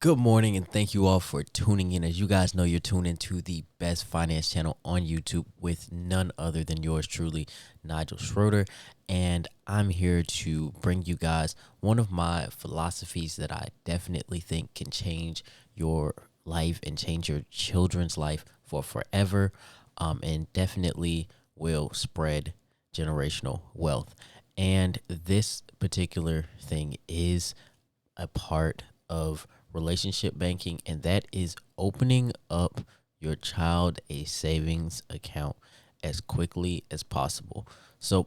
Good morning, and thank you all for tuning in. As you guys know, you're tuned into the best finance channel on YouTube with none other than yours truly, Nigel MrSchroeter. And I'm here to bring you guys one of my philosophies that I definitely think can change your life and change your children's life for forever, and definitely will spread generational wealth. And this particular thing is a part of relationship banking, and that is opening up your child a savings account as quickly as possible. So,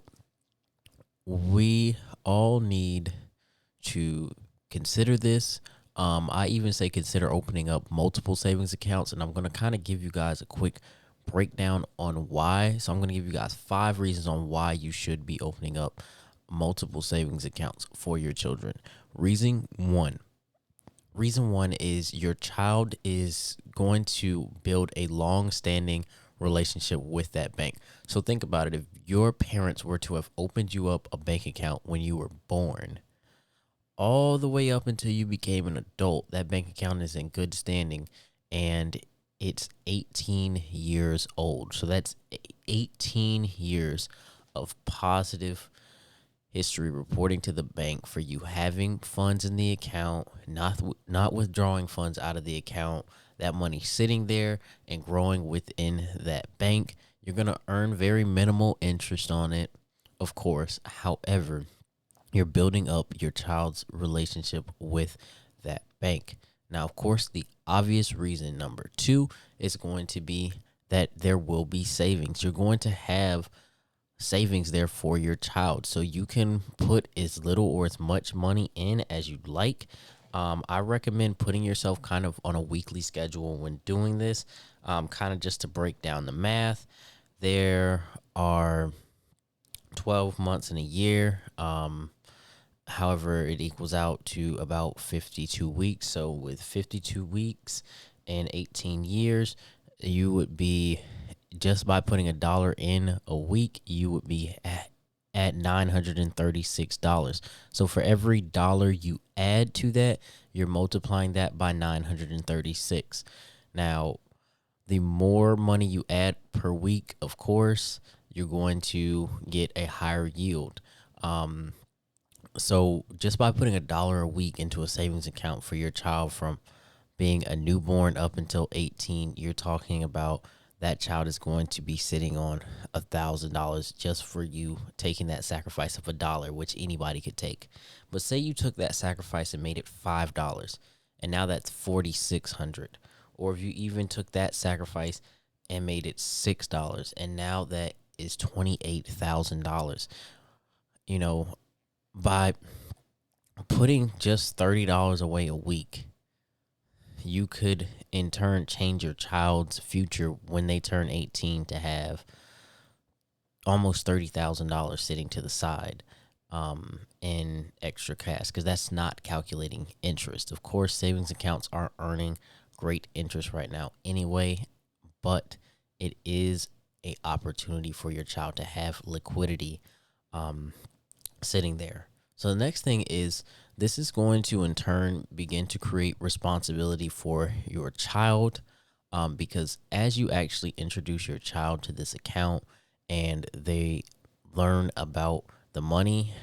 we all need to consider this. I even say consider opening up multiple savings accounts, and I'm going to kind of give you guys a quick breakdown on why. So, I'm going to give you guys 5 reasons on why you should be opening up multiple savings accounts for your children. Reason one is your child is going to build a long-standing relationship with that bank. So think about it. If your parents were to have opened you up a bank account when you were born, all the way up until you became an adult, that bank account is in good standing, and it's 18 years old. So that's 18 years of positive history reporting to the bank for you having funds in the account, not withdrawing funds out of the account, that money sitting there and growing within that bank. You're going to earn very minimal interest on it, of course. However, you're building up your child's relationship with that bank. Now, of course, the obvious reason number 2 is going to be that there will be savings. You're going to have savings there for your child, so you can put as little or as much money in as you'd like. I recommend putting yourself kind of on a weekly schedule when doing this, kind of just to break down the math. There are 12 months in a year. However, it equals out to about 52 weeks. So with 52 weeks and 18 years, you would be, just by putting $1 in a week, you would be at $936. So for every dollar you add to that, you're multiplying that by 936. Now, the more money you add per week, of course, you're going to get a higher yield. So just by putting $1 a week into a savings account for your child from being a newborn up until 18, you're talking about that child is going to be sitting on $1,000 just for you taking that sacrifice of $1, which anybody could take. But say you took that sacrifice and made it $5, and now that's $4,600. Or if you even took that sacrifice and made it $6, and now that is $28,000. You know, by putting just $30 away a week, you could in turn change your child's future when they turn 18 to have almost $30,000 sitting to the side in extra cash, because that's not calculating interest. Of course, savings accounts aren't earning great interest right now anyway, but it is a opportunity for your child to have liquidity sitting there. So the next thing is, this is going to in turn begin to create responsibility for your child, because as you actually introduce your child to this account and they learn about the money,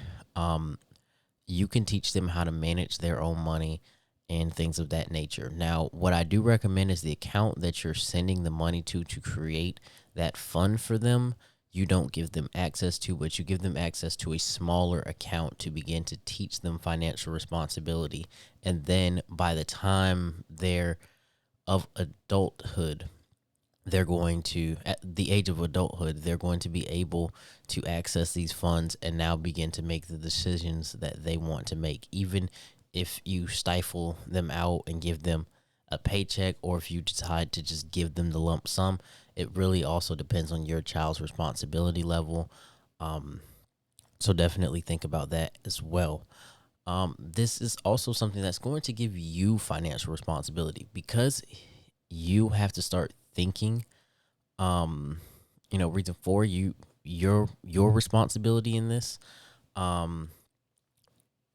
you can teach them how to manage their own money and things of that nature. Now, what I do recommend is the account that you're sending the money to create that fund for them, you don't give them access to, but you give them access to a smaller account to begin to teach them financial responsibility. And then by the time they're of adulthood, they're going to, at the age of adulthood, they're going to be able to access these funds and now begin to make the decisions that they want to make. Even if you stifle them out and give them a paycheck, or if you decide to just give them the lump sum, it really also depends on your child's responsibility level. So definitely think about that as well. This is also something that's going to give you financial responsibility, because you have to start thinking, reason for your responsibility in this. Um,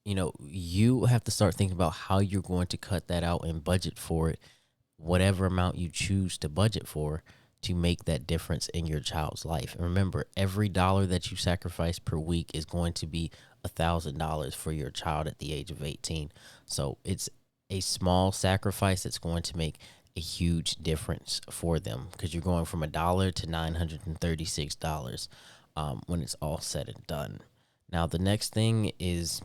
you have to start thinking about how you're going to cut that out and budget for it, whatever amount you choose to budget for, to make that difference in your child's life. And remember, every dollar that you sacrifice per week is going to be $1,000 for your child at the age of 18. So it's a small sacrifice that's going to make a huge difference for them, because you're going from $1 to $936 when it's all said and done. Now, the next thing is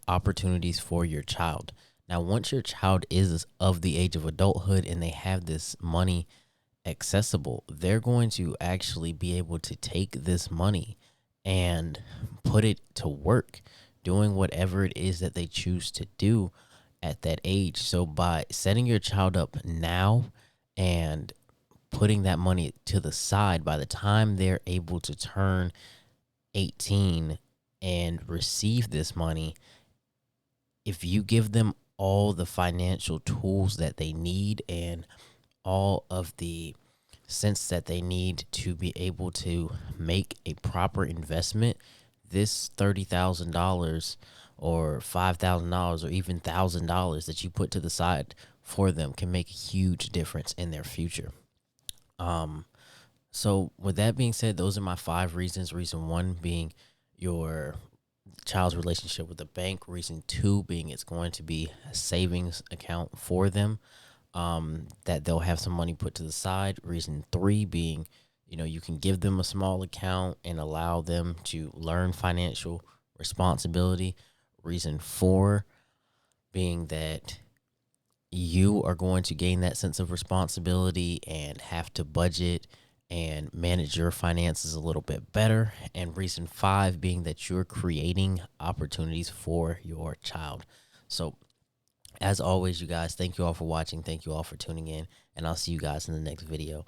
opportunities for your child. Now, once your child is of the age of adulthood and they have this money accessible, they're going to actually be able to take this money and put it to work, doing whatever it is that they choose to do at that age. So by setting your child up now and putting that money to the side, by the time they're able to turn 18 and receive this money, if you give them all the financial tools that they need and all of the sense that they need to be able to make a proper investment, this $30,000 or $5,000 or even $1,000 that you put to the side for them can make a huge difference in their future. So with that being said, those are my 5 reasons. Reason 1 being your child's relationship with the bank. Reason 2 being it's going to be a savings account for them, that they'll have some money put to the side. Reason 3 being, you can give them a small account and allow them to learn financial responsibility. Reason 4 being that you are going to gain that sense of responsibility and have to budget and manage your finances a little bit better. And reason 5 being that you're creating opportunities for your child. So as always, you guys, thank you all for watching. Thank you all for tuning in, and I'll see you guys in the next video.